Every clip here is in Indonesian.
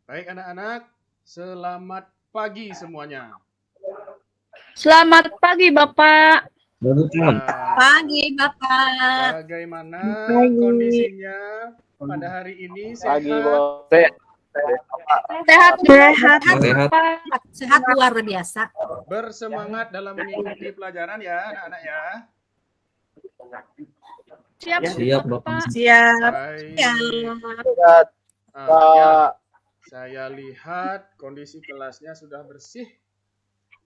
Baik anak-anak, selamat pagi semuanya. Selamat pagi, Bapak. Ya, Pagi, Bapak. bagaimana Pagi. kondisinya pada hari ini? Sehat? Sehat, Sehat. Bapak. Sehat luar biasa. Bersemangat dalam mengikuti pelajaran ya anak-anak ya. Siap, Bapak. Siap. Baik. Siap. Ya, saya lihat kondisi kelasnya sudah bersih.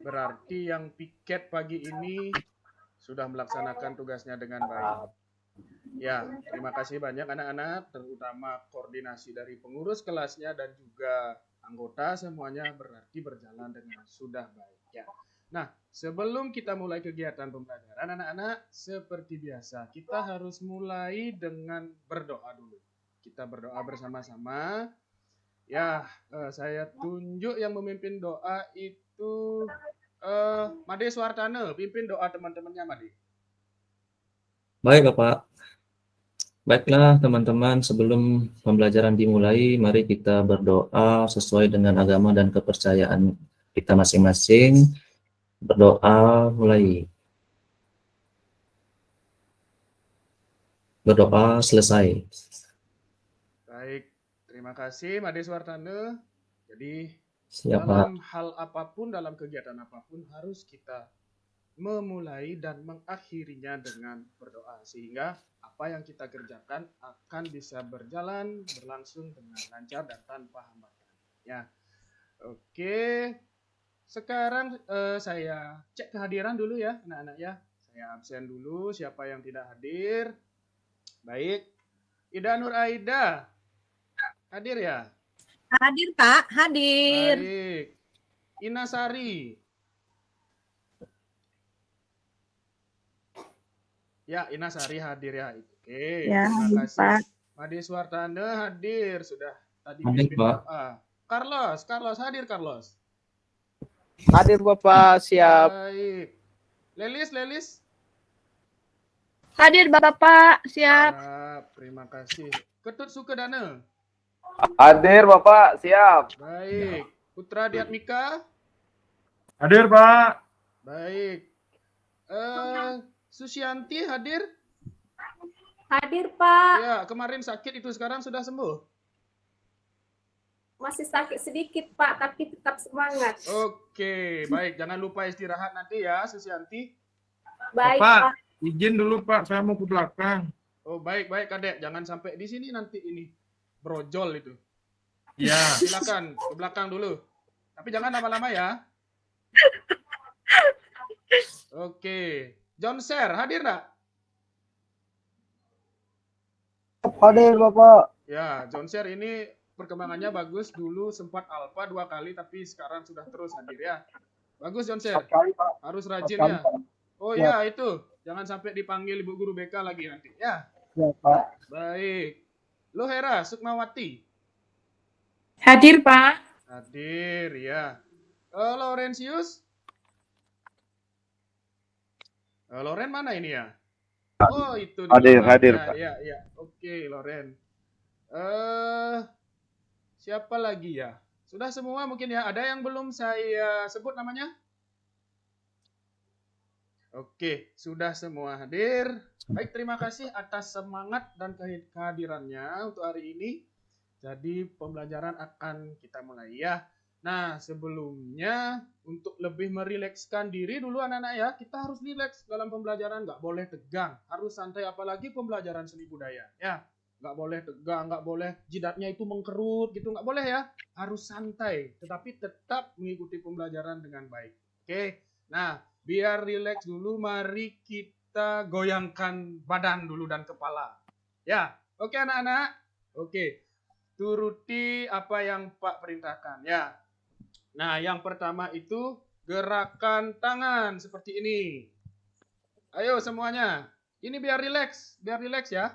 Berarti yang piket pagi ini sudah melaksanakan tugasnya dengan baik. Ya, terima kasih banyak anak-anak, terutama koordinasi dari pengurus kelasnya dan juga anggota semuanya berarti berjalan dengan sudah baik ya. Nah, sebelum kita mulai kegiatan pembelajaran anak-anak, seperti biasa kita harus mulai dengan berdoa dulu. Kita berdoa bersama-sama. Ya, saya tunjuk yang memimpin doa itu Made Suartane, pimpin doa teman-temannya Made. Baik, Bapak. Baiklah, teman-teman, sebelum pembelajaran dimulai, mari kita berdoa sesuai dengan agama dan kepercayaan kita masing-masing. Berdoa mulai. Berdoa selesai. Baik, terima kasih Made Suartane. Jadi Siap, Pak. dalam hal apapun, dalam kegiatan apapun harus kita memulai dan mengakhirinya dengan berdoa sehingga apa yang kita kerjakan akan bisa berjalan berlangsung dengan lancar dan tanpa hambatan. Ya, oke. Sekarang saya cek kehadiran dulu ya anak-anak ya. Saya absen dulu siapa yang tidak hadir. Baik, Ida Nur Aida hadir ya? Hadir, Pak. Hadir. Baik. Ina Sari. Ya, Ina Sari hadir ya. Oke, Ya, terima hadir, kasih. Pak. Made Suartane hadir sudah tadi Hadir, pimpin Pak. doa. Carlos hadir Carlos. Hadir Bapak, siap. Baik. Lelis. Hadir, Bapak. Siap. Terima kasih. Ketut Sukedana. Hadir Bapak, siap. Baik. Putra Diatmika. Hadir, Pak. Baik. Susianti hadir? Hadir, Pak. Ya, kemarin sakit itu sekarang sudah sembuh. Masih sakit sedikit, Pak, tapi tetap semangat. Oke, baik. Jangan lupa istirahat nanti ya, Susianti. Baik, Bapak. Pak. Izin dulu, Pak. Saya mau ke belakang. Oh, baik, Kadek. Jangan sampai di sini nanti ini brojol itu. Ya. Silakan ke belakang dulu. Tapi jangan lama-lama ya. Oke. John Ser, hadir nggak? Hadir Bapak. Ya, John Ser ini perkembangannya bagus. Dulu sempat alpha 2 kali, tapi sekarang sudah terus hadir ya. Bagus John Ser. Harus rajin ya. Oh ya, itu. Jangan sampai dipanggil Ibu Guru BK lagi nanti. Ya. Ya, Pak. Baik. Lo Hera Sukmawati. Hadir, Pak. Hadir, ya. Laurentius. Loren mana ini ya? Oh, itu nih. Hadir, Pak. Ya. Oke, Loren. Siapa lagi ya? Sudah semua mungkin ya. Ada yang belum saya sebut namanya? Oke, sudah semua hadir. Baik, terima kasih atas semangat dan kehadirannya untuk hari ini. Jadi pembelajaran akan kita mulai ya. Nah, sebelumnya untuk lebih merilekskan diri dulu anak-anak ya, kita harus rileks dalam pembelajaran, nggak boleh tegang, harus santai apalagi pembelajaran seni budaya ya. Nggak boleh tegang, nggak boleh jidatnya itu mengkerut gitu, nggak boleh ya. Harus santai, tetapi tetap mengikuti pembelajaran dengan baik. Oke, nah biar rileks dulu, mari kita goyangkan badan dulu dan kepala. Ya, oke anak-anak? Oke, turuti apa yang Pak perintahkan ya. Nah, yang pertama itu gerakan tangan seperti ini. Ayo semuanya. Ini biar rileks ya.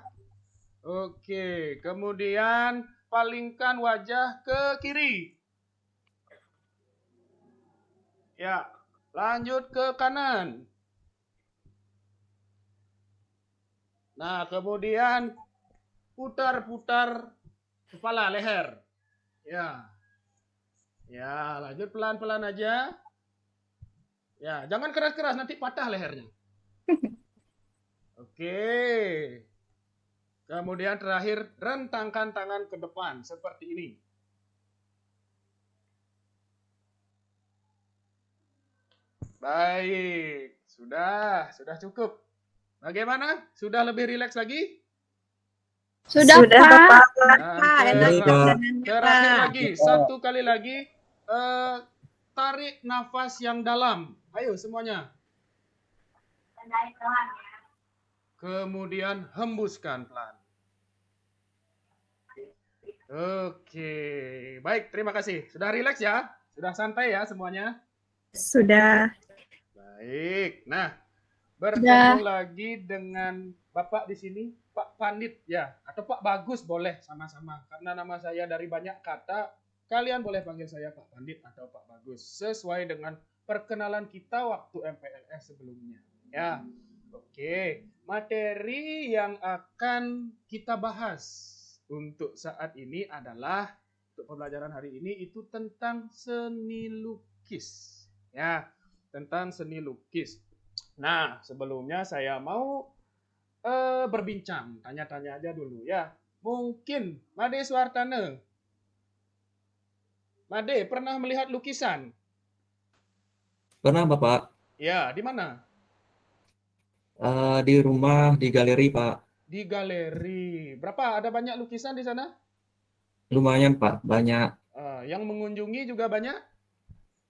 Oke, kemudian palingkan wajah ke kiri. Ya, lanjut ke kanan. Nah, kemudian putar-putar kepala leher. Ya. Ya, lanjut pelan-pelan aja. Ya, jangan keras-keras nanti patah lehernya. Oke. Kemudian terakhir, rentangkan tangan ke depan seperti ini. Baik, sudah cukup. Bagaimana? Sudah lebih rileks lagi? Sudah, Pak. Pak. Nah, Pak, enak Pak. jalanannya, terakhir Pak. lagi, satu kali lagi, tarik nafas yang dalam. Ayo semuanya. Kemudian hembuskan pelan. Oke, baik, terima kasih. Sudah rileks ya? Sudah santai ya semuanya? Sudah. Baik. Nah, bertemu lagi dengan Bapak di sini, Pak Pandit ya, atau Pak Bagus boleh sama-sama. Karena nama saya dari banyak kata, kalian boleh panggil saya Pak Pandit atau Pak Bagus sesuai dengan perkenalan kita waktu MPLS sebelumnya. Ya. Oke, materi yang akan kita bahas untuk saat ini adalah untuk pembelajaran hari ini itu tentang seni lukis. Ya, tentang seni lukis. Nah, sebelumnya saya mau berbincang, tanya-tanya aja dulu ya. Mungkin Made Suartana. Made pernah melihat lukisan? Pernah Bapak? Ya, di mana? Di rumah, di galeri Pak. Di galeri. Berapa? Ada banyak lukisan di sana? Lumayan Pak, banyak. Yang mengunjungi juga banyak?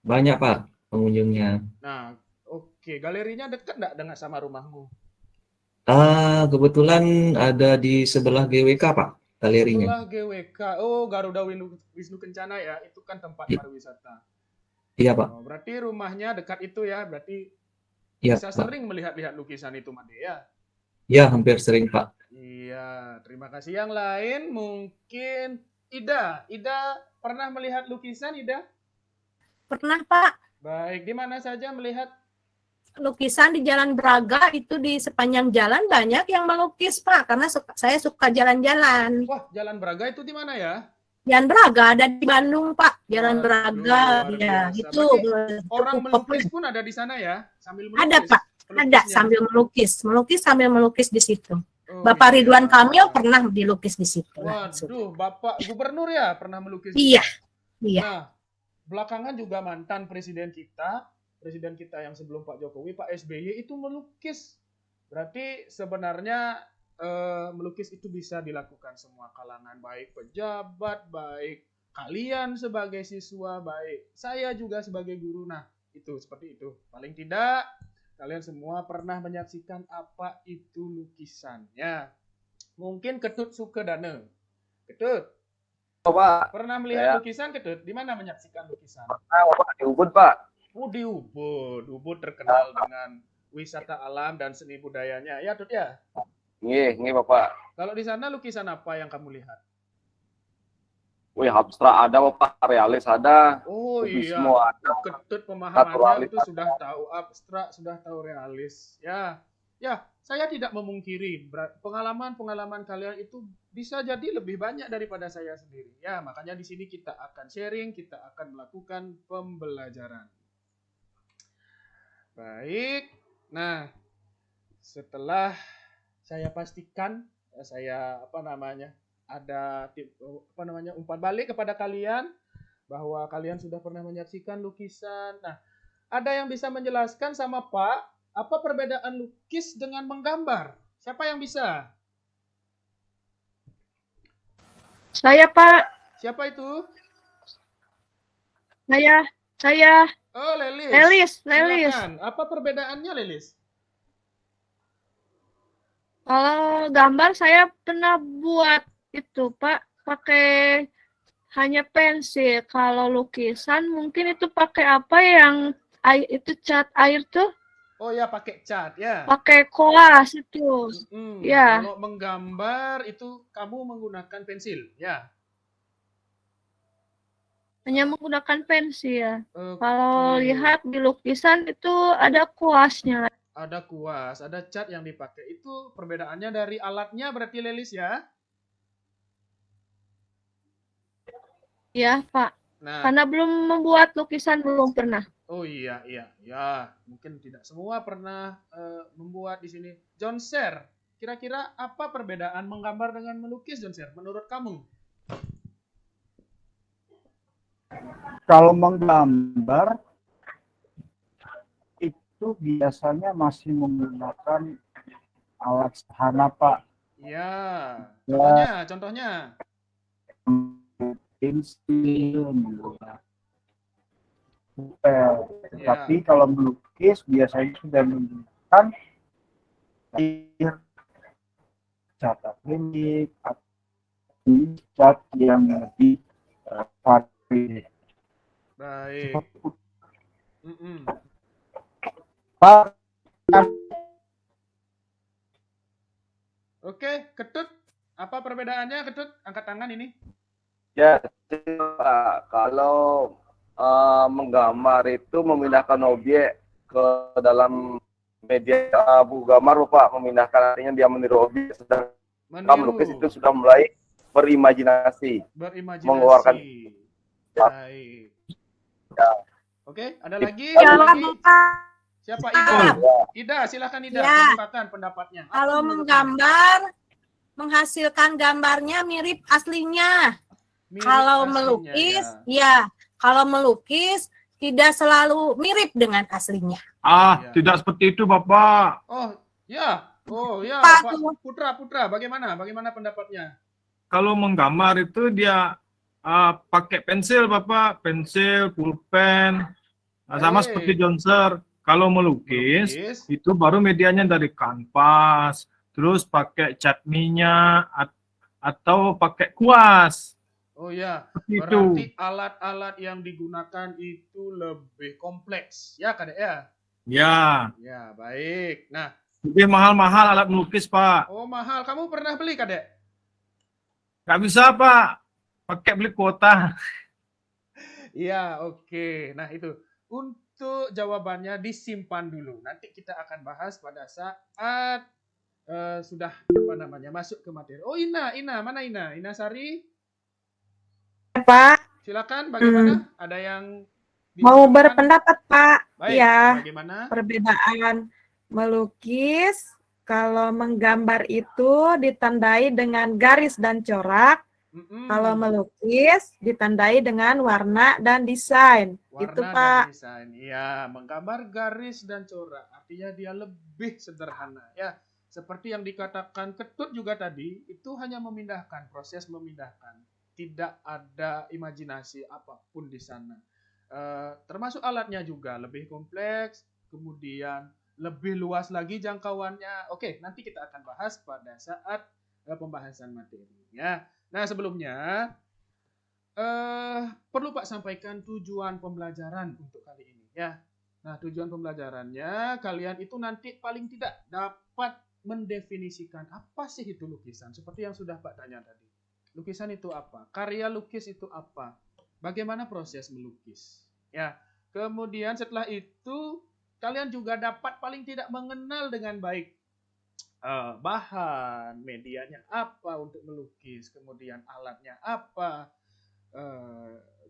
Banyak Pak pengunjungnya. Nah, oke. Galerinya dekat nggak dengan sama rumahmu? Kebetulan ada di sebelah GWK Pak, galerinya. Sebelah GWK. Oh, Garuda Wisnu Kencana ya. Itu kan tempat pariwisata. Iya Pak. Oh, berarti rumahnya dekat itu ya. Berarti Iya bisa Pak. sering melihat-lihat lukisan itu, Made ya? Ya, hampir sering Pak. Iya, terima kasih. Yang lain mungkin Ida. Ida pernah melihat lukisan, Ida? Pernah, Pak. Baik, di mana saja melihat? Lukisan di Jalan Braga itu di sepanjang jalan banyak yang melukis, Pak. Karena saya suka jalan-jalan. Wah, Jalan Braga itu di mana ya? Jalan Braga ada di Bandung, Pak. Jalan Waduh, Braga, luar ya. biasa. Itu Orang cukup melukis populer. pun ada di sana ya? Sambil melukis. Ada, Pak. Ada pelukisnya. sambil melukis sambil melukis di situ. Oh, Bapak iya. Ridwan Kamil pernah dilukis di situ. Waduh, Bapak Gubernur ya pernah melukis. Iya. Iya. Nah, belakangan juga mantan presiden kita yang sebelum Pak Jokowi, Pak SBY itu melukis. Berarti sebenarnya melukis itu bisa dilakukan semua kalangan, baik pejabat, baik kalian sebagai siswa, baik saya juga sebagai guru. Nah, itu seperti itu. Paling tidak kalian semua pernah menyaksikan apa itu lukisan ya. Mungkin Ketut Sukedana. Ketut, Pak. pernah melihat Saya. lukisan, Ketut? Di mana menyaksikan lukisan? Bapak di Ubud, Pak. Di Ubud. Ubud terkenal dengan wisata alam dan seni budayanya. Ya, Tut ya? Nggih, Bapak. Kalau di sana lukisan apa yang kamu lihat? Wih, abstrak ada, Bapak. Realis ada. Oh iya, Semua ada. Ketut pemahamannya Naturalis itu sudah tahu abstrak, sudah tahu realis. Ya, saya tidak memungkiri pengalaman kalian itu bisa jadi lebih banyak daripada saya sendiri. Ya, makanya di sini kita akan sharing, kita akan melakukan pembelajaran. Baik. Nah, setelah saya pastikan ada umpan balik kepada kalian bahwa kalian sudah pernah menyaksikan lukisan. Nah, ada yang bisa menjelaskan sama Pak apa perbedaan lukis dengan menggambar? Siapa yang bisa? Saya, Pak. Siapa itu? Saya. Oh, Lelis. Lelis. Silakan. Apa perbedaannya, Lelis? Kalau gambar saya pernah buat itu, Pak, pakai hanya pensil. Kalau lukisan mungkin itu pakai apa yang itu cat air tuh? Oh ya, pakai cat ya. Pakai koas itu. Ya. Kalau menggambar itu kamu menggunakan pensil, ya. Hanya menggunakan pensil. Oke. Kalau lihat di lukisan itu ada kuasnya. Ada kuas, ada cat yang dipakai. Itu perbedaannya dari alatnya berarti, Lelis ya? Ya, Pak. Nah, Karena belum membuat lukisan, belum pernah. oh iya, ya, mungkin tidak semua pernah membuat di sini. John Ser, kira-kira apa perbedaan menggambar dengan melukis, John Ser, menurut kamu? Kalau menggambar itu biasanya masih menggunakan alat sederhana, Pak. Ya, Ya, contohnya. pensil, menggunakan pulpen. Ya, Tapi kalau melukis biasanya sudah menggunakan air, cat akrilik, atau cat yang lebih vari. baik. Mm-mm. Pak, Oke, Ketut, apa perbedaannya, Ketut? Angkat tangan ini. Ya, Pak, kalau menggambar itu memindahkan objek ke dalam media buku gambar, Pak, memindahkan artinya dia meniru objek. Sedangkan melukis itu Meniru, sudah mulai berimajinasi, mengeluarkan. berimajinasi. Baik. Oke, ada lagi? Ya, Ada lagi? Pak. Siapa? Ya. Ida, silakan Ida, Ya. kemukakan pendapatnya. Apa Kalau menurut menggambar, menghasilkan gambarnya mirip aslinya. kamu? Mirip Kalau aslinya, melukis, ya. kalau melukis tidak selalu mirip dengan aslinya. Ya. Tidak seperti itu, Bapak. Oh ya, Pak, Pak Putra, bagaimana pendapatnya? Kalau menggambar itu dia pakai pensil, Bapak. Pensil, pulpen. Sama Baik. seperti Johnser. Kalau melukis, Melukis. itu baru medianya dari kanvas. Terus pakai cat minyak atau pakai kuas. Oh ya, Seperti itu. berarti alat-alat yang digunakan itu lebih kompleks, ya Kadek ya? Ya, Ya, baik. Nah, lebih mahal-mahal alat melukis, Pak. oh mahal. Kamu pernah beli, Kadek? Nggak bisa, Pak. Pakai beli kuota. Iya, oke. Nah, itu. Untuk jawabannya disimpan dulu. Nanti kita akan bahas pada saat sudah masuk ke materi. Oh, Ina, mana Ina? Ina Sari? Pak, Silakan, bagaimana? Ada yang mau diusulkan? berpendapat, Pak. Baik, Ya, bagaimana? perbedaan melukis, kalau menggambar itu ditandai dengan garis dan corak. Mm-mm. Kalau melukis ditandai dengan warna dan desain. Itu, Warna Pak. dan desain. Iya, menggambar garis dan corak. Artinya dia lebih sederhana. Ya, seperti yang dikatakan Ketut juga tadi, itu hanya memindahkan, proses memindahkan. Tidak ada imajinasi apapun di sana. Termasuk alatnya juga lebih kompleks, kemudian lebih luas lagi jangkauannya. Oke, nanti kita akan bahas pada saat pembahasan materinya. Nah, sebelumnya perlu Pak sampaikan tujuan pembelajaran untuk kali ini ya. Nah, tujuan pembelajarannya kalian itu nanti paling tidak dapat mendefinisikan apa sih itu lukisan, seperti yang sudah Pak tanya tadi. Lukisan itu apa? Karya lukis itu apa? Bagaimana proses melukis? Ya. Kemudian setelah itu kalian juga dapat paling tidak mengenal dengan baik bahan, medianya apa untuk melukis, kemudian alatnya apa,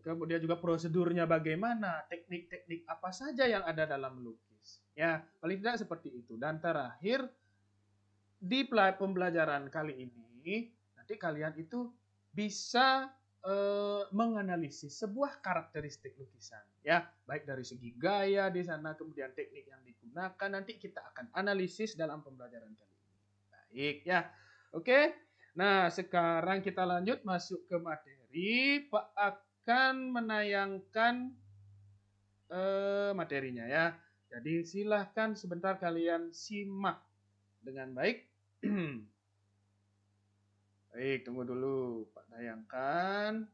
kemudian juga prosedurnya bagaimana, teknik-teknik apa saja yang ada dalam melukis. Ya, paling tidak seperti itu. Dan terakhir, di pembelajaran kali ini, nanti kalian itu bisa menganalisis sebuah karakteristik lukisan. Ya, baik dari segi gaya di sana, kemudian teknik yang digunakan, nanti kita akan analisis dalam pembelajaran kali ini. Baik, ya. Oke. Nah, sekarang kita lanjut masuk ke materi. Pak akan menayangkan materinya ya. Jadi silahkan sebentar kalian simak dengan baik. Baik, tunggu dulu Pak tayangkan.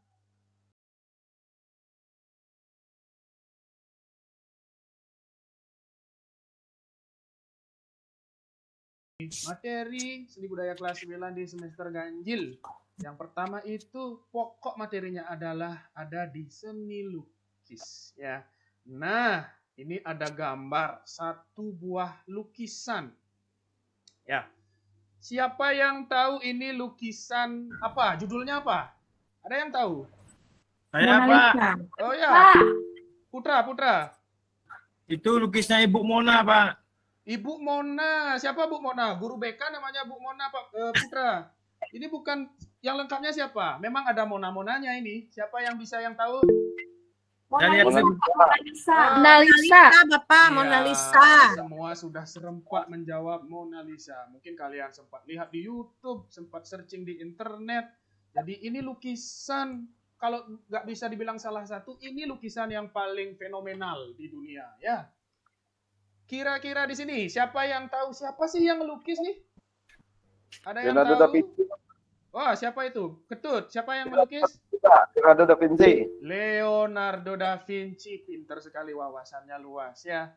Materi seni budaya kelas 9 di semester ganjil. Yang pertama itu pokok materinya adalah ada di seni lukis ya. Nah, ini ada gambar satu buah lukisan. Ya. Siapa yang tahu ini lukisan apa? Judulnya apa? Ada yang tahu? Saya Mona Pak, Lisa. Oh ya, Pak, Putra. itu lukisnya Ibu Mona Pak. Ibu Mona. Siapa Bu Mona? Guru BK namanya Bu Mona, Pak Putra. Ini bukan yang lengkapnya siapa? Memang ada Mona-Monanya ini. Siapa yang tahu? Mona Dan yang Lisa. Mona Lisa. Ah, Mona Lisa. Bapak, iya, Mona Lisa. Semua sudah serempak menjawab Mona Lisa. Mungkin kalian sempat lihat di YouTube, sempat searching di internet. Jadi ini lukisan, kalau nggak bisa dibilang salah satu, ini lukisan yang paling fenomenal di dunia, ya. Kira-kira di sini siapa yang tahu siapa sih yang melukis nih? Ada yang Leonardo da tahu? Vinci. Wah, siapa itu? Ketut, siapa yang melukis? Leonardo da Vinci. Leonardo da Vinci. Pinter sekali, wawasannya luas ya.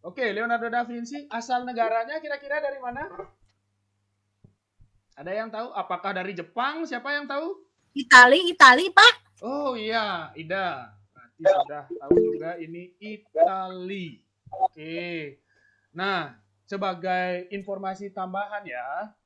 Oke, Leonardo da Vinci, asal negaranya kira-kira dari mana? Ada yang tahu? Apakah dari Jepang? Siapa yang tahu? Itali, Pak. Oh iya, Ida. Berarti sudah tahu juga ini Itali. Oke. Nah, sebagai informasi tambahan ya,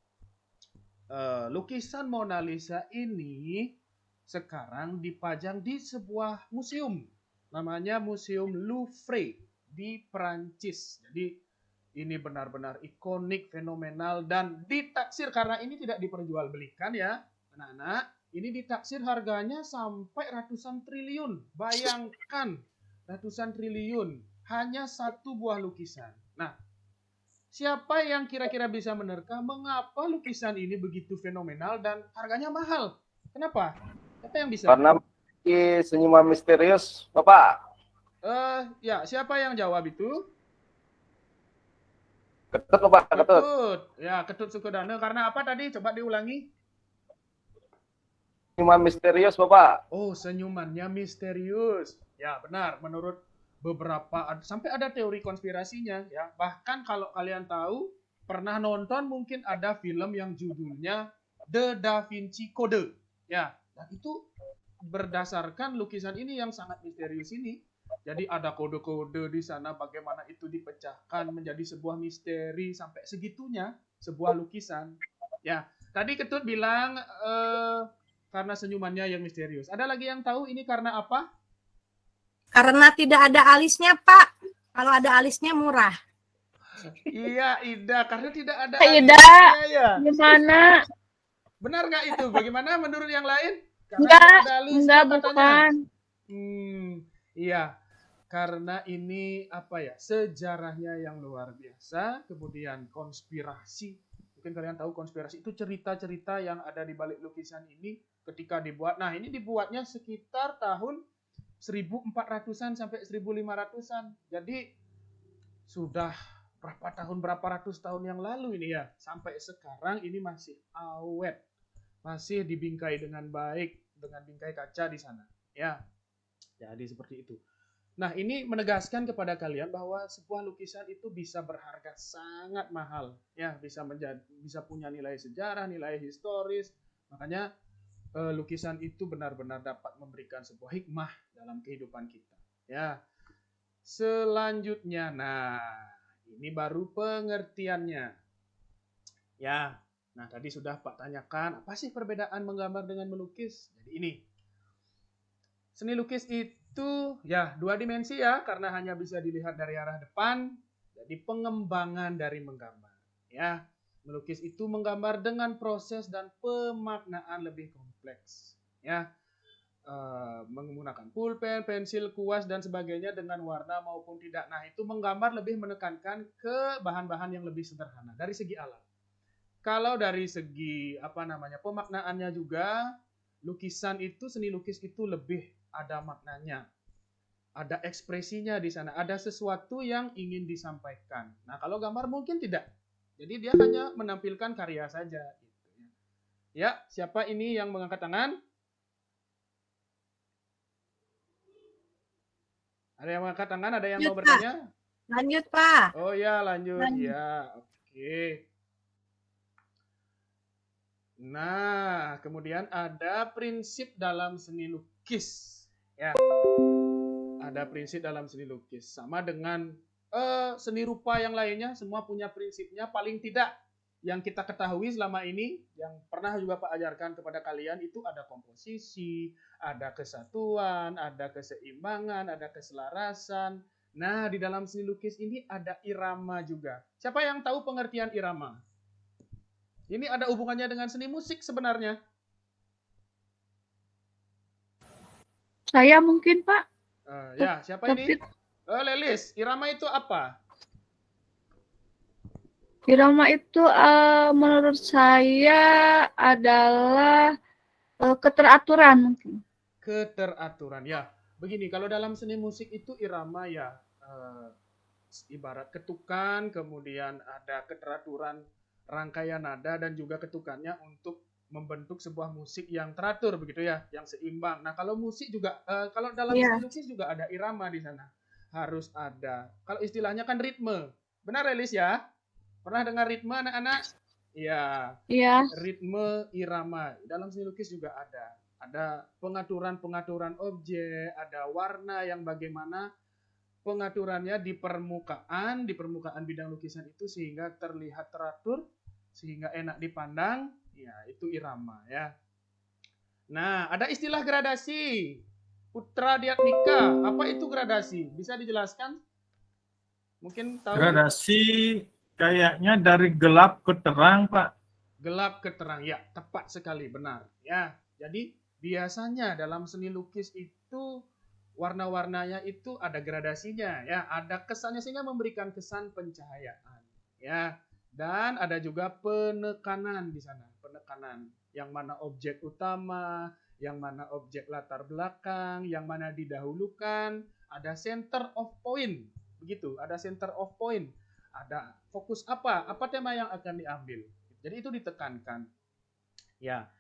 lukisan Mona Lisa ini sekarang dipajang di sebuah museum. Namanya Museum Louvre di Perancis. Jadi ini benar-benar ikonik, fenomenal, dan ditaksir karena ini tidak diperjualbelikan ya, anak-anak. Ini ditaksir harganya sampai ratusan triliun. Bayangkan, ratusan triliun. Hanya satu buah lukisan. Nah, siapa yang kira-kira bisa menerka mengapa lukisan ini begitu fenomenal dan harganya mahal? Kenapa? Siapa yang bisa? Karena memiliki senyuman misterius, Bapak. Ya, siapa yang jawab itu? Ketut, Bapak, ketut. Ketut. Ya, Ketut Sukodana. Karena apa tadi? Coba diulangi. Senyuman misterius, Bapak. Oh, senyumannya misterius. Ya, benar. Menurut beberapa, sampai ada teori konspirasinya ya. Bahkan kalau kalian tahu, pernah nonton mungkin ada film yang judulnya The Da Vinci Code. Ya, dan itu berdasarkan lukisan ini yang sangat misterius ini. Jadi ada kode-kode di sana, bagaimana itu dipecahkan menjadi sebuah misteri sampai segitunya sebuah lukisan. Ya, tadi Ketut bilang karena senyumannya yang misterius. Ada lagi yang tahu ini karena apa? Karena tidak ada alisnya, Pak. Kalau ada alisnya murah. Iya, Ida, karena tidak ada Ida. alisnya ya. Gimana? Benar nggak itu? Bagaimana menurut yang lain? Karena Enggak, tidak ada alisnya enggak katanya. bukan. Iya, karena ini apa ya, sejarahnya yang luar biasa, kemudian konspirasi. Mungkin kalian tahu konspirasi itu cerita-cerita yang ada di balik lukisan ini ketika dibuat. Nah, ini dibuatnya sekitar tahun 1400-an sampai 1500-an. Jadi sudah berapa ratus tahun yang lalu ini ya. Sampai sekarang ini masih awet. Masih dibingkai dengan baik dengan bingkai kaca di sana, ya. Jadi seperti itu. Nah, ini menegaskan kepada kalian bahwa sebuah lukisan itu bisa berharga sangat mahal, ya, bisa punya nilai sejarah, nilai historis. Makanya lukisan itu benar-benar dapat memberikan sebuah hikmah dalam kehidupan kita, ya. Selanjutnya, nah, ini baru pengertiannya. Ya. Nah, tadi sudah Pak tanyakan, apa sih perbedaan menggambar dengan melukis? Jadi ini. Seni lukis itu ya 2 dimensi ya, karena hanya bisa dilihat dari arah depan. Jadi pengembangan dari menggambar, ya. Melukis itu menggambar dengan proses dan pemaknaan lebih kompleks, ya. Menggunakan pulpen, pensil, kuas dan sebagainya dengan warna maupun tidak. Nah, itu menggambar lebih menekankan ke bahan-bahan yang lebih sederhana dari segi alat. Kalau dari segi pemaknaannya juga, lukisan itu, seni lukis itu lebih ada maknanya, ada ekspresinya di sana, ada sesuatu yang ingin disampaikan. Nah, kalau gambar mungkin tidak, jadi dia hanya menampilkan karya saja. Ya, siapa ini yang mengangkat tangan? Ada yang mengangkat tangan? Ada yang mau bertanya? Lanjut, Pak. Oh ya, lanjut. Ya, oke. Nah, kemudian ada prinsip dalam seni lukis. Ya, ada prinsip dalam seni lukis. Sama dengan seni rupa yang lainnya, semua punya prinsipnya paling tidak. yang kita ketahui selama ini, yang pernah juga Pak ajarkan kepada kalian, itu ada komposisi, ada kesatuan, ada keseimbangan, ada keselarasan. Nah, di dalam seni lukis ini ada irama juga. Siapa yang tahu pengertian irama? Ini ada hubungannya dengan seni musik sebenarnya. Saya mungkin, Pak. Ya, siapa ini? Tapi Lelis, irama itu apa? irama itu menurut saya adalah keteraturan mungkin. Keteraturan, ya. Begini, kalau dalam seni musik itu irama ya ibarat ketukan, kemudian ada keteraturan rangkaian nada dan juga ketukannya untuk membentuk sebuah musik yang teratur begitu ya, yang seimbang. Nah, kalau musik juga kalau dalam Iya. seni lukis juga ada irama di sana. Harus ada. Kalau istilahnya kan ritme. Benar, Elis ya? Pernah dengar ritme anak-anak? Iya. Iya. Ritme irama. Dalam seni lukis juga ada. Ada pengaturan-pengaturan objek, ada warna yang bagaimana pengaturannya di permukaan bidang lukisan itu sehingga terlihat teratur, sehingga enak dipandang. Ya, itu irama ya. Nah, ada istilah gradasi. Putra Diatmika, apa itu gradasi? Bisa dijelaskan? Mungkin tahu. Gradasi kayaknya dari gelap ke terang, Pak. Gelap ke terang, ya, tepat sekali, benar. Ya, jadi biasanya dalam seni lukis itu warna-warnanya itu ada gradasinya, ya, ada kesannya sehingga memberikan kesan pencahayaan, ya, dan ada juga penekanan di sana, penekanan yang mana objek utama, yang mana objek latar belakang, yang mana didahulukan, ada center of point, begitu, ada center of point, ada fokus apa tema yang akan diambil. Jadi itu ditekankan. Ya.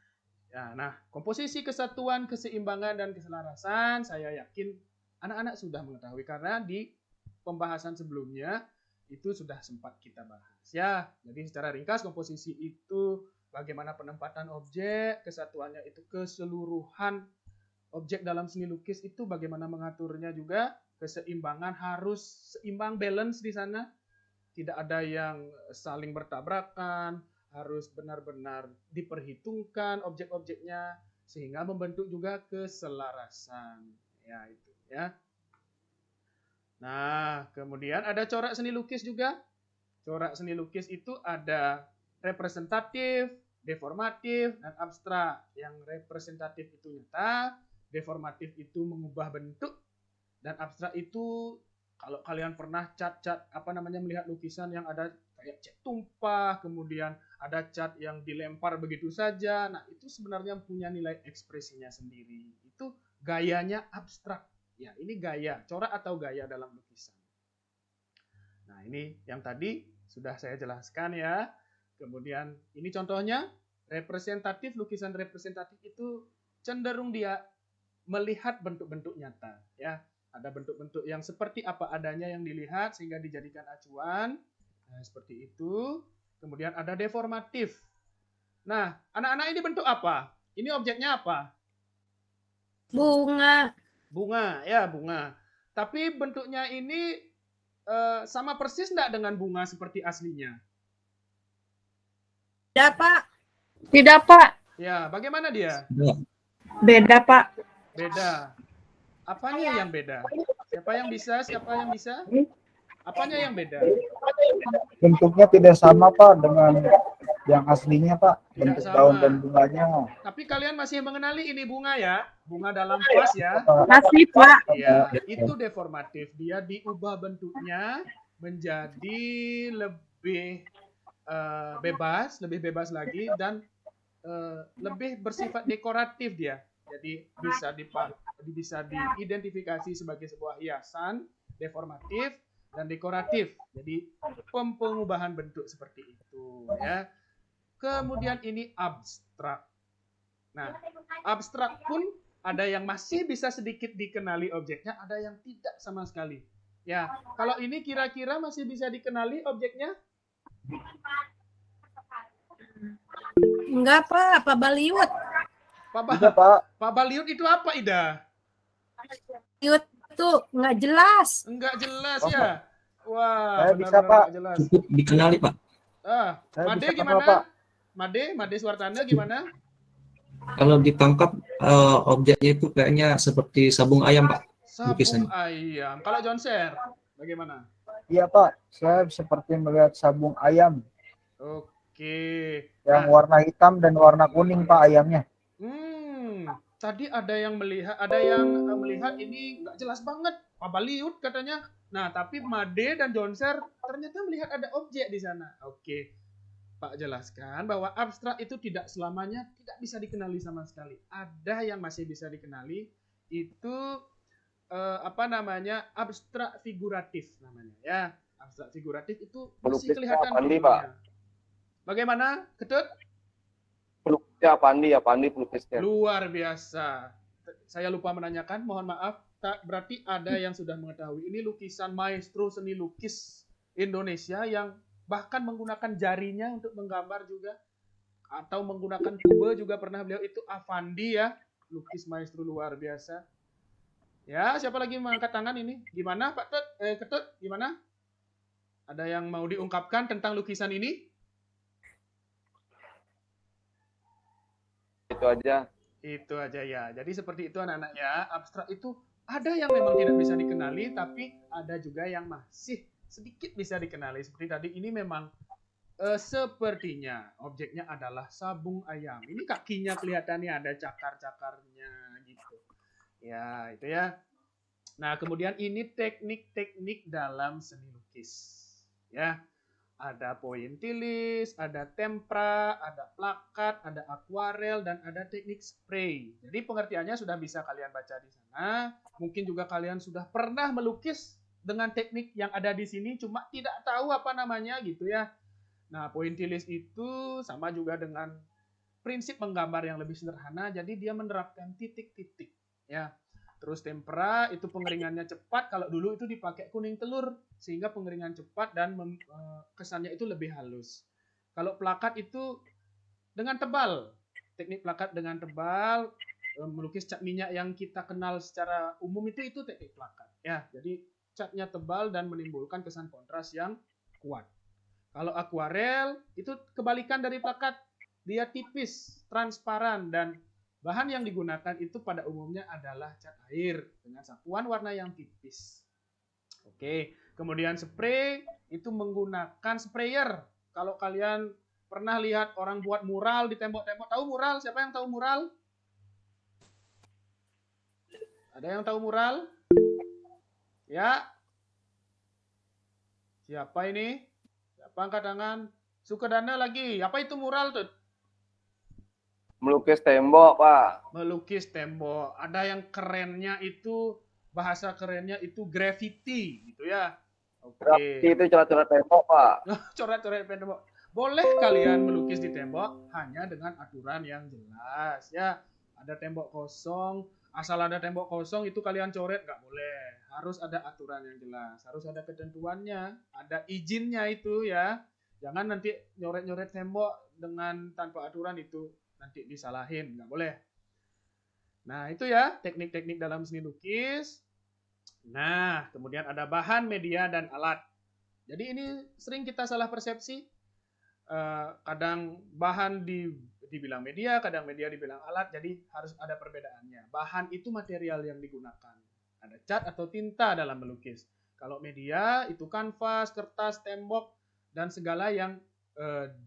Ya, nah, komposisi, kesatuan, keseimbangan dan keselarasan saya yakin anak-anak sudah mengetahui karena di pembahasan sebelumnya itu sudah sempat kita bahas ya. Jadi secara ringkas komposisi itu bagaimana penempatan objek, kesatuannya itu keseluruhan objek dalam seni lukis itu bagaimana mengaturnya juga, keseimbangan harus seimbang, balance di sana. Tidak ada yang saling bertabrakan, harus benar-benar diperhitungkan objek-objeknya sehingga membentuk juga keselarasan. Ya, itu ya. Nah, kemudian ada corak seni lukis juga. Corak seni lukis itu ada representatif, deformatif, dan abstrak. Yang representatif itu nyata, deformatif itu mengubah bentuk, dan abstrak itu kalau kalian pernah melihat lukisan yang ada kayak cat tumpah, kemudian ada cat yang dilempar begitu saja. Nah, itu sebenarnya punya nilai ekspresinya sendiri. Itu gayanya abstrak. Ya, ini gaya, corak atau gaya dalam lukisan. Nah, ini yang tadi sudah saya jelaskan ya. Kemudian ini contohnya representatif, lukisan representatif itu cenderung dia melihat bentuk-bentuk nyata ya. Ada bentuk-bentuk yang seperti apa adanya yang dilihat sehingga dijadikan acuan. Nah, seperti itu. Kemudian ada deformatif. Nah, anak-anak ini bentuk apa? Ini objeknya apa? Bunga. Bunga, ya bunga. Tapi bentuknya ini sama persis enggak dengan bunga seperti aslinya? Tidak, Pak. Tidak, Pak. Ya, bagaimana dia? Beda, Pak. Beda. Apanya yang beda? Siapa yang bisa? Siapa yang bisa? Apanya yang beda? Bentuknya tidak sama Pak dengan yang aslinya Pak. Tidak Bentuk sama. daun dan bunganya. Tapi kalian masih mengenali ini bunga ya? Bunga dalam vas ya? Masih, Pak. Ya, itu deformatif. Dia diubah bentuknya menjadi lebih bebas, lebih bebas lagi dan lebih bersifat dekoratif dia. Jadi bisa diidentifikasi sebagai sebuah hiasan deformatif dan dekoratif. Jadi pengubahan bentuk seperti itu ya. Kemudian ini abstrak. Nah, abstrak pun ada yang masih bisa sedikit dikenali objeknya, ada yang tidak sama sekali. Ya, kalau ini kira-kira masih bisa dikenali objeknya? Enggak, Pak. Pak Baliut. Bisa Pak. Pak Baliut itu apa, Ida? Baliut tuh nggak jelas. Enggak jelas ya? Wah, Saya bisa, benar-benar Pak. enggak jelas. Cukup dikenali, Pak. Saya Made bisa kenal, gimana? Pak. Made Suwartana gimana? Kalau ditangkap objeknya itu kayaknya seperti sabung ayam, Pak, Sabung lukisannya. ayam. Kalau Jonser, bagaimana? Iya, Pak. Saya seperti melihat sabung ayam Oke. yang Nah, warna hitam dan warna kuning, Pak, ayamnya. tadi ada yang melihat ini nggak jelas banget, Pabaliut katanya. Nah, tapi Made dan Jonser ternyata melihat ada objek di sana. Oke, Pak jelaskan bahwa abstrak itu tidak selamanya tidak bisa dikenali sama sekali. Ada yang masih bisa dikenali, itu apa namanya, abstrak figuratif namanya ya. Abstrak figuratif itu masih Pelukisnya kelihatan Pandi, Pak. figurnya. Bagaimana, Ketut? Pelukisnya Pandi pelukisnya. Luar biasa. Saya lupa menanyakan, mohon maaf. Berarti ada yang sudah mengetahui. Ini lukisan maestro seni lukis Indonesia yang bahkan menggunakan jarinya untuk menggambar juga. Atau menggunakan tube juga pernah beliau. Itu Avandi ya. Lukis maestro luar biasa. Ya, siapa lagi mengangkat tangan ini? Gimana Pak Ketut? Gimana? Ada yang mau diungkapkan tentang lukisan ini? Itu aja. Itu aja ya. Jadi seperti itu anak-anak ya. Abstrak itu ada yang memang tidak bisa dikenali, tapi ada juga yang masih sedikit bisa dikenali. Seperti tadi ini memang sepertinya objeknya adalah sabung ayam. Ini kakinya kelihatannya ada cakar-cakarnya gitu. Ya, itu ya. Nah, kemudian ini teknik-teknik dalam seni lukis. Ya. Ada pointilis, ada tempera, ada plakat, ada akuarel, dan ada teknik spray. Jadi pengertiannya sudah bisa kalian baca di sana. Mungkin juga kalian sudah pernah melukis dengan teknik yang ada di sini, cuma tidak tahu apa namanya gitu ya. Nah, pointilis itu sama juga dengan prinsip menggambar yang lebih sederhana, jadi dia menerapkan titik-titik. Ya. Terus tempera itu pengeringannya cepat. Kalau dulu itu dipakai kuning telur sehingga pengeringan cepat dan kesannya itu lebih halus. Kalau plakat itu dengan tebal. Teknik plakat dengan tebal, melukis cat minyak yang kita kenal secara umum itu teknik plakat. Ya, jadi catnya tebal dan menimbulkan kesan kontras yang kuat. Kalau akuarel itu kebalikan dari plakat. Dia tipis, transparan, dan bahan yang digunakan itu pada umumnya adalah cat air dengan sapuan warna yang tipis. Oke, kemudian spray itu menggunakan sprayer. Kalau kalian pernah lihat orang buat mural di tembok-tembok, tahu mural? Siapa yang tahu mural? Ada yang tahu mural? Ya. Siapa ini? Siapa angkat tangan? Sukadana lagi. Apa itu mural tuh? Melukis tembok, Pak. Melukis tembok. Ada yang kerennya itu, bahasa kerennya itu graffiti gitu ya. Oke. Itu coret-coret tembok, Pak. Coret-coret tembok. Boleh kalian melukis di tembok hanya dengan aturan yang jelas ya. Ada tembok kosong, asal ada tembok kosong itu kalian coret nggak boleh. Harus ada aturan yang jelas, harus ada ketentuannya, ada izinnya itu ya. Jangan nanti nyoret-nyoret tembok dengan tanpa aturan itu nanti disalahin, nggak boleh. Nah, itu ya teknik-teknik dalam seni lukis. Nah, kemudian ada bahan, media, dan alat. Jadi ini sering kita salah persepsi. Kadang bahan dibilang media, kadang media dibilang alat, jadi harus ada perbedaannya. Bahan itu material yang digunakan. Ada cat atau tinta dalam melukis. Kalau media itu kanvas, kertas, tembok, dan segala yang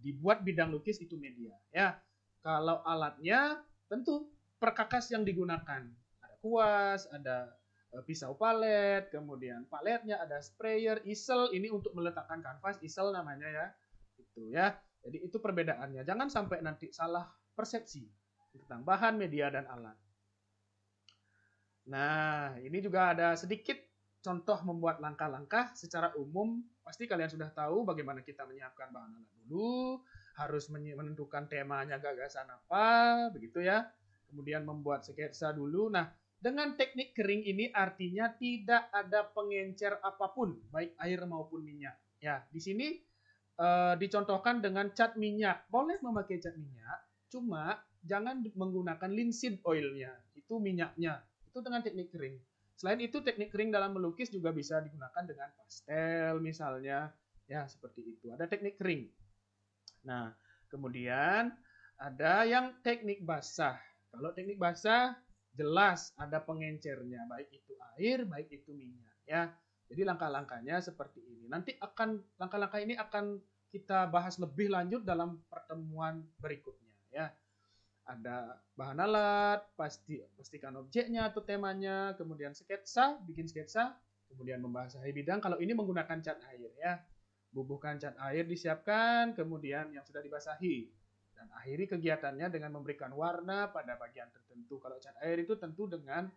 dibuat bidang lukis itu media. Ya. Kalau alatnya tentu perkakas yang digunakan. Ada kuas, ada pisau palet, kemudian paletnya ada sprayer, easel, ini untuk meletakkan kanvas, easel namanya ya. Itu ya. Jadi itu perbedaannya. Jangan sampai nanti salah persepsi tentang bahan, media, dan alat. Nah, ini juga ada sedikit contoh membuat langkah-langkah secara umum. Pasti kalian sudah tahu bagaimana kita menyiapkan bahan alat dulu, harus menentukan temanya, gagasan apa, begitu ya. Kemudian membuat sketsa dulu. Nah, dengan teknik kering ini artinya tidak ada pengencer apapun, baik air maupun minyak. Ya, di sini dicontohkan dengan cat minyak. Boleh memakai cat minyak, cuma jangan menggunakan linseed oilnya. Itu minyaknya. Itu dengan teknik kering. Selain itu, teknik kering dalam melukis juga bisa digunakan dengan pastel misalnya. Ya, seperti itu. Ada teknik kering. Nah, kemudian ada yang teknik basah. Kalau teknik basah jelas ada pengencernya, baik itu air, baik itu minyak ya. Jadi langkah-langkahnya seperti ini. Nanti langkah-langkah ini akan kita bahas lebih lanjut dalam pertemuan berikutnya ya. Ada bahan alat, pastikan objeknya atau temanya, kemudian sketsa, bikin sketsa, kemudian membasahi bidang. Kalau ini menggunakan cat air ya. Bubuhkan cat air disiapkan, kemudian yang sudah dibasahi. Dan akhiri kegiatannya dengan memberikan warna pada bagian tertentu. Kalau cat air itu tentu dengan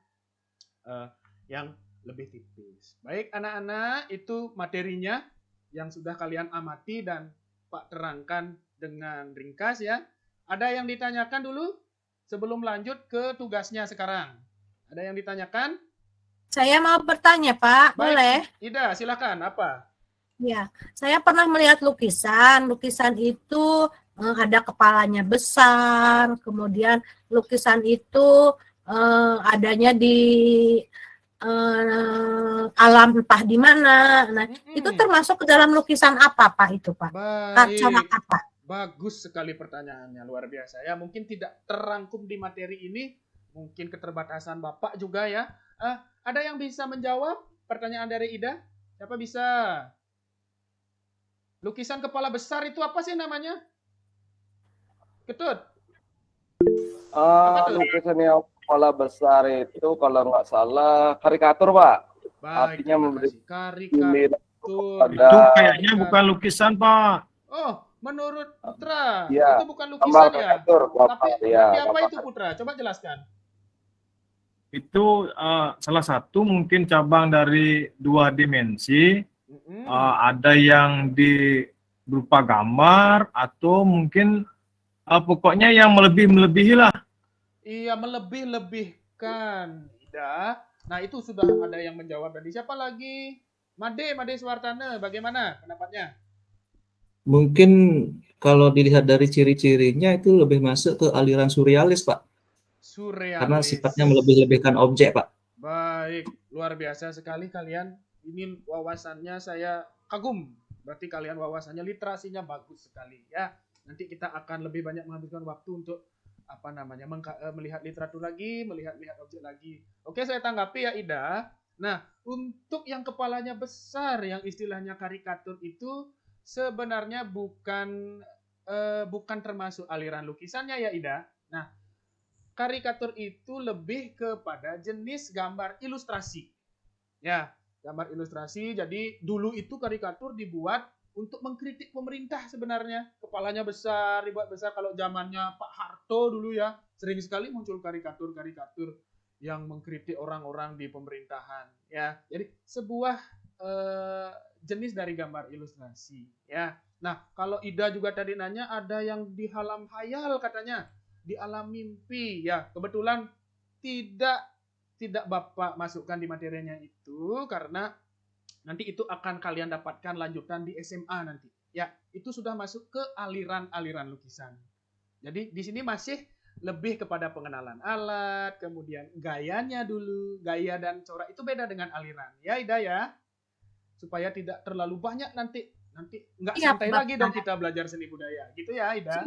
yang lebih tipis. Baik anak-anak, itu materinya yang sudah kalian amati dan Pak terangkan dengan ringkas ya. Ada yang ditanyakan dulu sebelum lanjut ke tugasnya sekarang? Ada yang ditanyakan? Saya mau bertanya, Pak. Baik, Boleh? Ida, silakan. Apa? Ya, saya pernah melihat lukisan. Lukisan itu ada kepalanya besar, kemudian lukisan itu adanya di alam entah di mana. Nah, itu termasuk ke dalam lukisan apa, Pak, itu, Pak? Corak Baik. apa? Bagus sekali pertanyaannya, luar biasa ya. Mungkin tidak terangkum di materi ini, mungkin keterbatasan Bapak juga ya. Ada yang bisa menjawab pertanyaan dari Ida? Siapa bisa? Lukisan kepala besar itu apa sih namanya? Ketut? Lukisan yang kepala besar itu kalau nggak salah karikatur, Pak. Baik, Artinya memberi karikatur. Itu kayaknya bukan lukisan, Pak. Oh, menurut Putra, ya, itu bukan lukisan ya? Tapi ya, apa itu Putra? Coba jelaskan. Itu salah satu mungkin cabang dari 2 dimensi. Ada yang berupa gambar atau mungkin pokoknya yang melebihi lah. Iya, melebih-lebihkan, Ida. Nah, itu sudah ada yang menjawab tadi. Siapa lagi? Made Suwartana, bagaimana pendapatnya? Mungkin kalau dilihat dari ciri-cirinya itu lebih masuk ke aliran surrealis, Pak. Surrealis. Karena sifatnya melebih-lebihkan objek, Pak. Baik, luar biasa sekali kalian. Ini wawasannya saya kagum. Berarti kalian wawasannya, literasinya bagus sekali ya. Nanti kita akan lebih banyak menghabiskan waktu untuk melihat literatur lagi, melihat objek lagi. Oke, saya tanggapi ya Ida. Nah, untuk yang kepalanya besar, yang istilahnya karikatur itu sebenarnya bukan termasuk aliran lukisannya ya Ida. Nah, karikatur itu lebih kepada jenis gambar ilustrasi. Ya, gambar ilustrasi. Jadi dulu itu karikatur dibuat untuk mengkritik pemerintah sebenarnya. Kepalanya besar, dibuat besar. Kalau zamannya Pak Harto dulu ya, sering sekali muncul karikatur-karikatur yang mengkritik orang-orang di pemerintahan. Ya, jadi sebuah jenis dari gambar ilustrasi. Ya, nah kalau Ida juga tadi nanya ada yang di alam hayal katanya, di alam mimpi. Ya, kebetulan tidak Bapak masukkan di materinya itu karena nanti itu akan kalian dapatkan lanjutan di SMA nanti. Ya, itu sudah masuk ke aliran-aliran lukisan. Jadi di sini masih lebih kepada pengenalan alat, kemudian gayanya dulu, gaya dan corak itu beda dengan aliran. Ya, Ida ya. Supaya tidak terlalu banyak nanti nggak santai lagi dong kita belajar seni budaya. Gitu ya, Ida?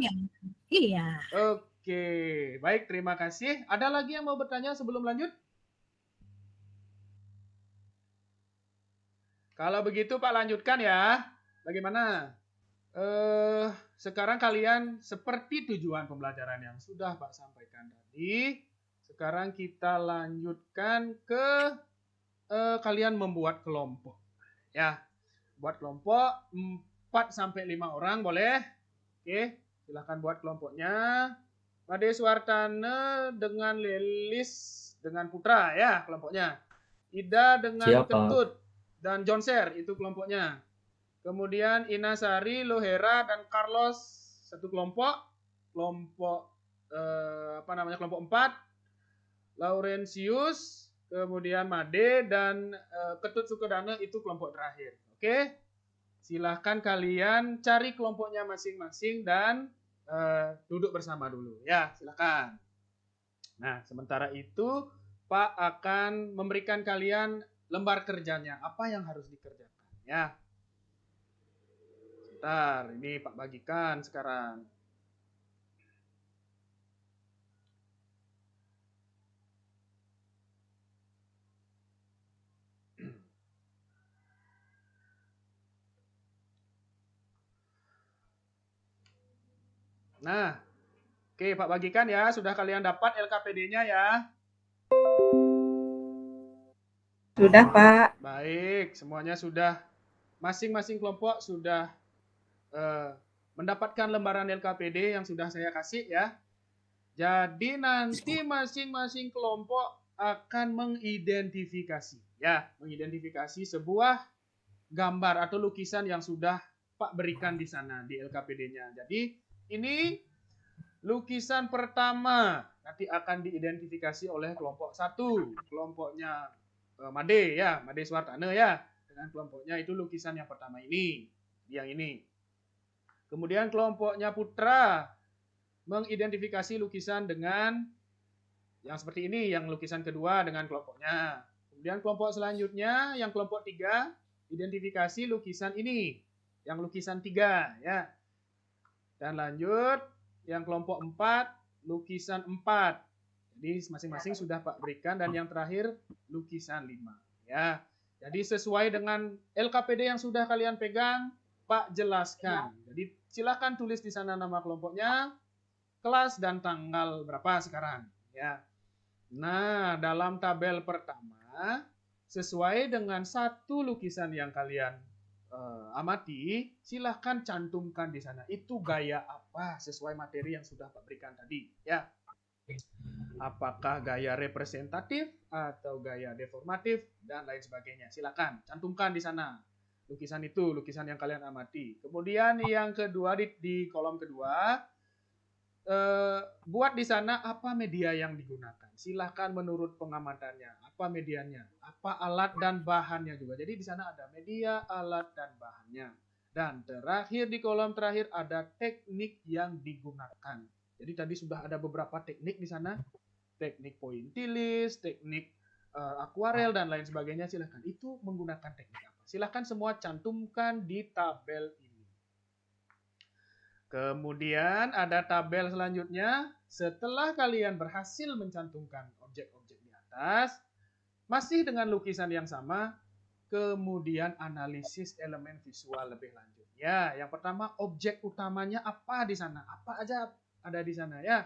Iya. Oke, baik, terima kasih. Ada lagi yang mau bertanya sebelum lanjut? Kalau begitu Pak lanjutkan ya. Bagaimana? Sekarang kalian seperti tujuan pembelajaran yang sudah Pak sampaikan tadi. Sekarang kita lanjutkan ke kalian membuat kelompok. Ya, buat kelompok 4 sampai 5 orang boleh. Oke, silahkan buat kelompoknya. Made Suwartana dengan Lelis dengan Putra ya kelompoknya. Ida dengan Ketut dan Jonser itu kelompoknya. Kemudian Inasari, Lohera dan Carlos satu kelompok. Kelompok kelompok 4. Laurentius, kemudian Made dan Ketut Sukodana itu kelompok terakhir. Oke. Silahkan kalian cari kelompoknya masing-masing dan duduk bersama dulu ya, silakan. Nah, sementara itu Pak akan memberikan kalian lembar kerjanya, apa yang harus dikerjakan ya. Bentar, ini Pak bagikan sekarang. Nah, oke Pak bagikan ya, sudah kalian dapat LKPD-nya ya. Sudah, Pak. Baik, semuanya sudah, masing-masing kelompok sudah mendapatkan lembaran LKPD yang sudah saya kasih ya. Jadi nanti masing-masing kelompok akan mengidentifikasi ya, mengidentifikasi sebuah gambar atau lukisan yang sudah Pak berikan di sana di LKPD-nya. Jadi ini lukisan pertama nanti akan diidentifikasi oleh kelompok 1, kelompoknya Made ya, Made Suwartana ya. Dengan kelompoknya itu lukisan yang pertama ini, yang ini. Kemudian kelompoknya Putra mengidentifikasi lukisan dengan yang seperti ini, yang lukisan kedua dengan kelompoknya. Kemudian kelompok selanjutnya, yang kelompok 3, identifikasi lukisan ini, yang lukisan 3 ya. Dan lanjut, yang kelompok 4, lukisan 4. Jadi masing-masing sudah Pak berikan, dan yang terakhir lukisan 5 ya. Jadi sesuai dengan LKPD yang sudah kalian pegang, Pak jelaskan. Jadi silakan tulis di sana nama kelompoknya, kelas dan tanggal berapa sekarang ya. Nah, dalam tabel pertama sesuai dengan satu lukisan yang kalian amati, silahkan cantumkan di sana. Itu gaya apa sesuai materi yang sudah Pak berikan tadi ya. Apakah gaya representatif atau gaya deformatif dan lain sebagainya. Silakan cantumkan di sana. Lukisan itu, lukisan yang kalian amati. Kemudian yang kedua di kolom kedua, buat di sana apa media yang digunakan. Silahkan menurut pengamatannya, apa medianya, apa alat dan bahannya juga. Jadi di sana ada media, alat, dan bahannya. Dan terakhir di kolom terakhir ada teknik yang digunakan. Jadi tadi sudah ada beberapa teknik di sana. Teknik pointillis, teknik akuarel, dan lain sebagainya. Silahkan. Itu menggunakan teknik apa. Silahkan semua cantumkan di tabel ini. Kemudian ada tabel selanjutnya. Setelah kalian berhasil mencantumkan objek-objek di atas, masih dengan lukisan yang sama, kemudian analisis elemen visual lebih lanjut. Ya, yang pertama objek utamanya apa di sana? Apa aja ada di sana ya?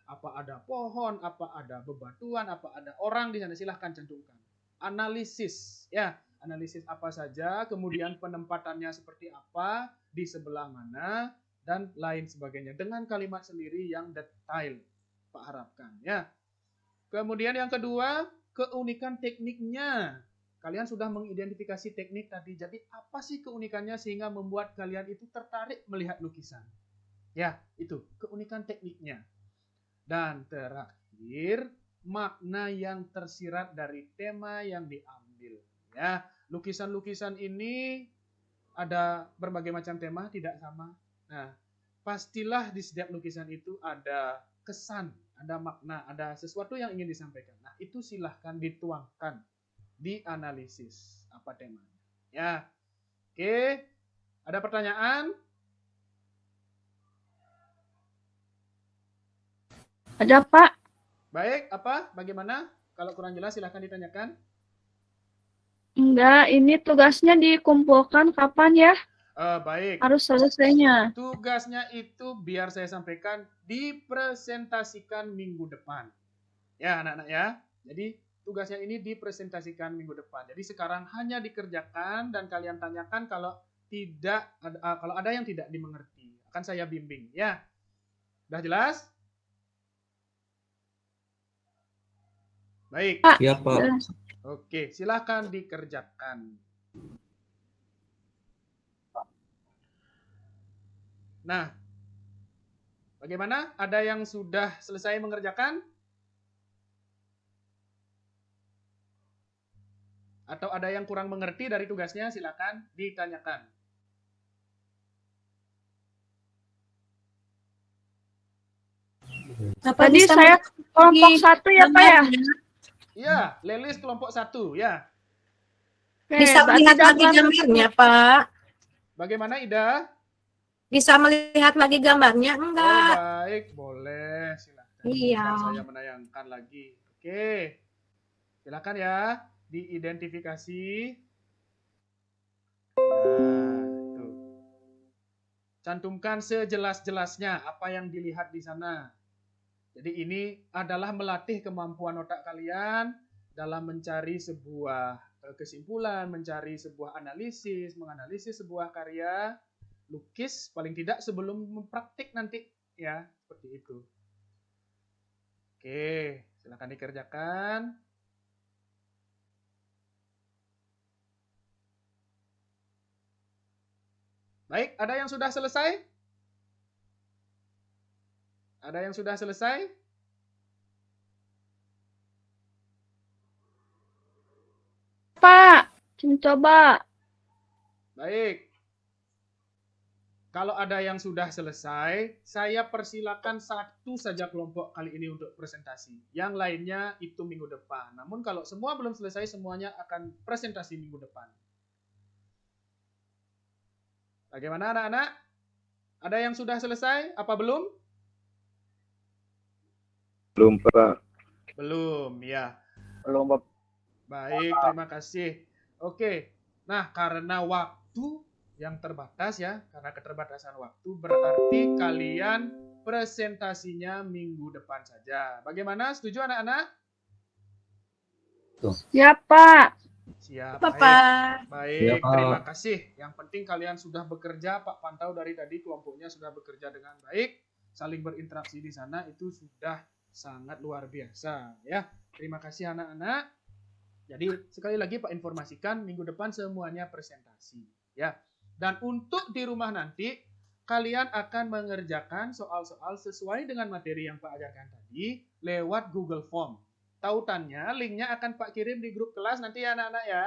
Apa ada pohon, apa ada bebatuan, apa ada orang di sana? Silahkan cantumkan. Analisis ya. Analisis apa saja, kemudian penempatannya seperti apa, di sebelah mana, dan lain sebagainya. Dengan kalimat sendiri yang detail, Pak harapkan. Ya. Kemudian yang kedua, keunikan tekniknya. Kalian sudah mengidentifikasi teknik tadi. Jadi apa sih keunikannya sehingga membuat kalian itu tertarik melihat lukisan? Ya, itu keunikan tekniknya. Dan terakhir, makna yang tersirat dari tema yang diambil. Ya, lukisan-lukisan ini ada berbagai macam tema, tidak sama. Nah, pastilah di setiap lukisan itu ada kesan, ada makna, ada sesuatu yang ingin disampaikan. Nah, itu silahkan dituangkan, dianalisis apa temanya. Ya, oke. Ada pertanyaan? Ada, Pak. Baik, apa? Bagaimana? Kalau kurang jelas silahkan ditanyakan. Enggak, ini tugasnya dikumpulkan kapan ya? Baik. Harus selesainya. Tugasnya itu biar saya sampaikan dipresentasikan minggu depan. Ya, anak-anak ya. Jadi tugasnya ini dipresentasikan minggu depan. Jadi sekarang hanya dikerjakan dan kalian tanyakan kalau ada yang tidak dimengerti. Akan saya bimbing ya. Udah jelas? Baik. Iya, Pak. Oke, silakan dikerjakan. Nah, bagaimana? Ada yang sudah selesai mengerjakan? Atau ada yang kurang mengerti dari tugasnya? Silakan ditanyakan. Tadi saya kelompok 1 ya, Pak ya? Iya, Lelis kelompok 1 ya. Oke, Bisa berarti lihat lagi gambar- gambarnya, Pak. Bagaimana Ida? Bisa melihat lagi gambarnya? Oh, Enggak. baik, boleh. Silakan. Iya. Sebentar saya menayangkan lagi. Oke. Silakan ya, diidentifikasi. Nah, tuh. Cantumkan sejelas-jelasnya apa yang dilihat di sana. Jadi ini adalah melatih kemampuan otak kalian dalam mencari sebuah kesimpulan, mencari sebuah analisis, menganalisis sebuah karya, lukis paling tidak sebelum mempraktik nanti ya, seperti itu. Oke, silakan dikerjakan. Baik, ada yang sudah selesai? Ada yang sudah selesai? Pak, coba. Baik. Kalau ada yang sudah selesai, saya persilakan satu saja kelompok kali ini untuk presentasi. Yang lainnya itu minggu depan. Namun kalau semua belum selesai, semuanya akan presentasi minggu depan. Bagaimana anak-anak? Ada yang sudah selesai? Apa belum? Belum, Pak. Belum, ya. Belum, Pak. Baik, terima kasih. Oke. Nah, karena waktu yang terbatas ya, karena keterbatasan waktu, berarti kalian presentasinya minggu depan saja. Bagaimana? Setuju anak-anak? Ya, Pak. Siap, Apa, baik. Pak? Baik, Ya, Pak. terima kasih. Yang penting kalian sudah bekerja, Pak pantau dari tadi kelompoknya sudah bekerja dengan baik, saling berinteraksi di sana itu sudah sangat luar biasa ya. Terima kasih anak-anak. Jadi sekali lagi Pak informasikan minggu depan semuanya presentasi ya. Dan untuk di rumah nanti kalian akan mengerjakan soal-soal sesuai dengan materi yang Pak ajarkan tadi lewat Google Form. Tautannya, linknya akan Pak kirim di grup kelas nanti ya anak-anak ya.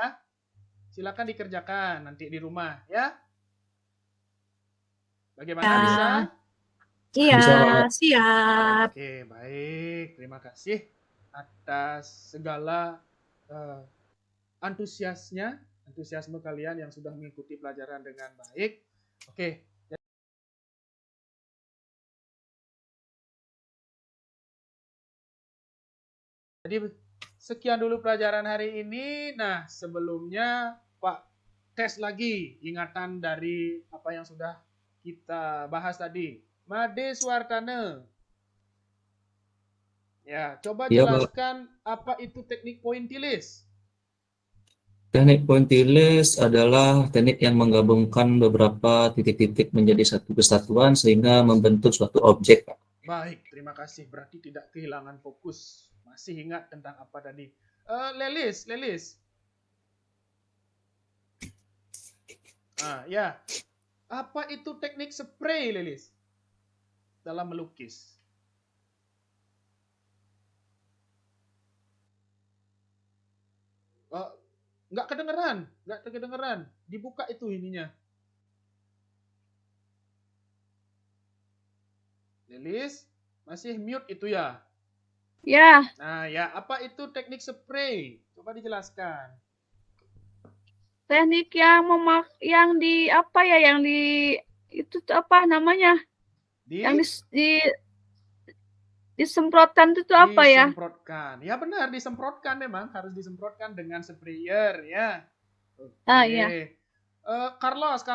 Silakan dikerjakan nanti di rumah ya. Bagaimana Ya. bisa? Iya, Bisa, Pak. siap. Oke, baik. Terima kasih atas segala antusiasme kalian yang sudah mengikuti pelajaran dengan baik. Oke. Jadi sekian dulu pelajaran hari ini. Nah, sebelumnya Pak tes lagi ingatan dari apa yang sudah kita bahas tadi. Made Suartana. Ya, coba Iya, Pak. jelaskan apa itu teknik pointillis. Teknik pointillis adalah teknik yang menggabungkan beberapa titik-titik menjadi satu kesatuan sehingga membentuk suatu objek, Pak. Baik, terima kasih. Berarti tidak kehilangan fokus. Masih ingat tentang apa tadi? Lelis. Ya. Apa itu teknik spray, Lelis? Dalam melukis. Nggak kedengeran. Dibuka itu ininya. Lelis, masih mute itu ya? Ya, Nah, ya, apa itu teknik spray? Coba dijelaskan. teknik yang di apa ya, yang di itu tuh apa namanya? Yang disemprotkan itu apa ya? Disemprotkan. Ya benar, disemprotkan memang harus disemprotkan dengan sprayer ya. Oke. Iya. Carlos.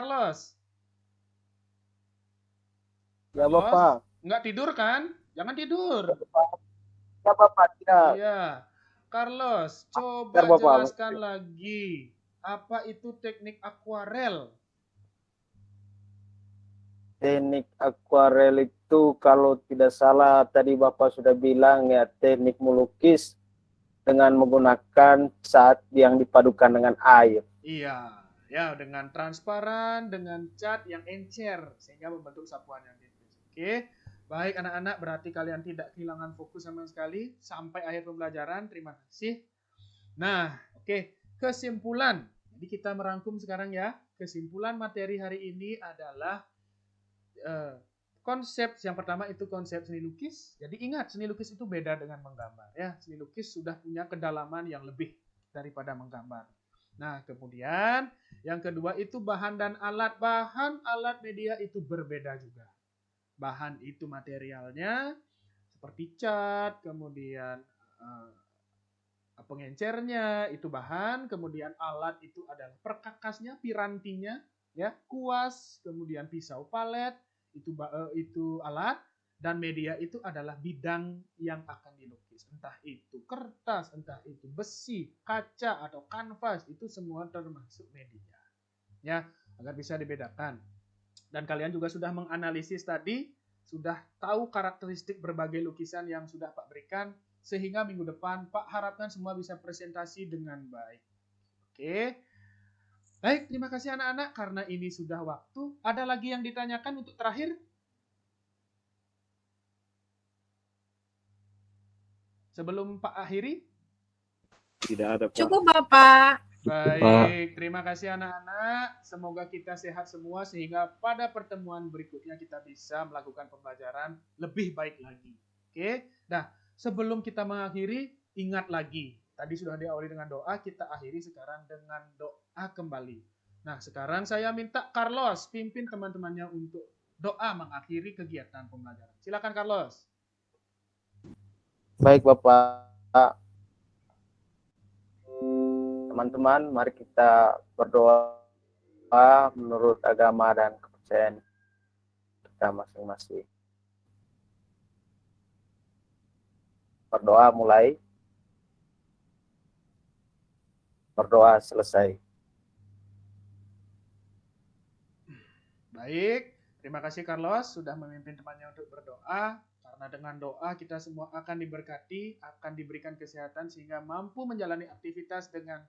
Ya, Bapak. Nggak tidur kan? Jangan tidur. Ya, Bapak. Tidak. Iya. Carlos, coba Ya, Bapak. jelaskan lagi. Apa itu teknik akuarel? Teknik akuarel itu kalau tidak salah tadi Bapak sudah bilang ya, teknik melukis dengan menggunakan cat yang dipadukan dengan air. Iya, ya dengan transparan, dengan cat yang encer sehingga membentuk sapuan yang tipis. Oke, baik anak-anak, berarti kalian tidak kehilangan fokus sama sekali sampai akhir pembelajaran. Terima kasih. Nah, oke, kesimpulan. Jadi kita merangkum sekarang ya. Kesimpulan materi hari ini adalah konsep yang pertama itu konsep seni lukis. Jadi ingat, seni lukis itu beda dengan menggambar ya. Seni lukis sudah punya kedalaman yang lebih daripada menggambar. Nah, kemudian yang kedua itu bahan dan alat. Bahan, alat, media itu berbeda juga. Bahan itu materialnya seperti cat, kemudian pengencernya itu bahan, kemudian alat itu adalah perkakasnya, pirantinya, ya, kuas, kemudian pisau palet itu alat, dan media itu adalah bidang yang akan dilukis. Entah itu kertas, entah itu besi, kaca atau kanvas, itu semua termasuk media. Ya, agar bisa dibedakan. Dan kalian juga sudah menganalisis tadi, sudah tahu karakteristik berbagai lukisan yang sudah Pak berikan, sehingga minggu depan Pak harapkan semua bisa presentasi dengan baik. Oke. Baik, terima kasih anak-anak. Karena ini sudah waktu. Ada lagi yang ditanyakan untuk terakhir? Sebelum Pak akhiri? Tidak ada, Pak. Cukup, Bapak. Baik, terima kasih anak-anak. Semoga kita sehat semua sehingga pada pertemuan berikutnya kita bisa melakukan pembelajaran lebih baik lagi. Oke. Nah, sebelum kita mengakhiri, ingat lagi. Tadi sudah diawali dengan doa, kita akhiri sekarang dengan doa kembali. Nah, sekarang saya minta Carlos pimpin teman-temannya untuk doa mengakhiri kegiatan pembelajaran. Silakan Carlos. Baik, Bapak. Teman-teman, mari kita berdoa menurut agama dan kepercayaan kita masing-masing. Berdoa mulai, berdoa selesai. Baik, terima kasih Carlos sudah memimpin temannya untuk berdoa. Karena dengan doa kita semua akan diberkati, akan diberikan kesehatan sehingga mampu menjalani aktivitas dengan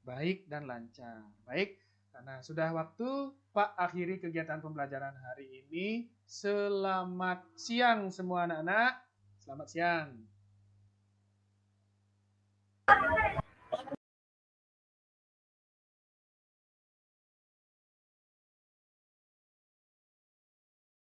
baik dan lancar. Baik, karena sudah waktu, Pak akhiri kegiatan pembelajaran hari ini. Selamat siang semua anak-anak. Selamat siang.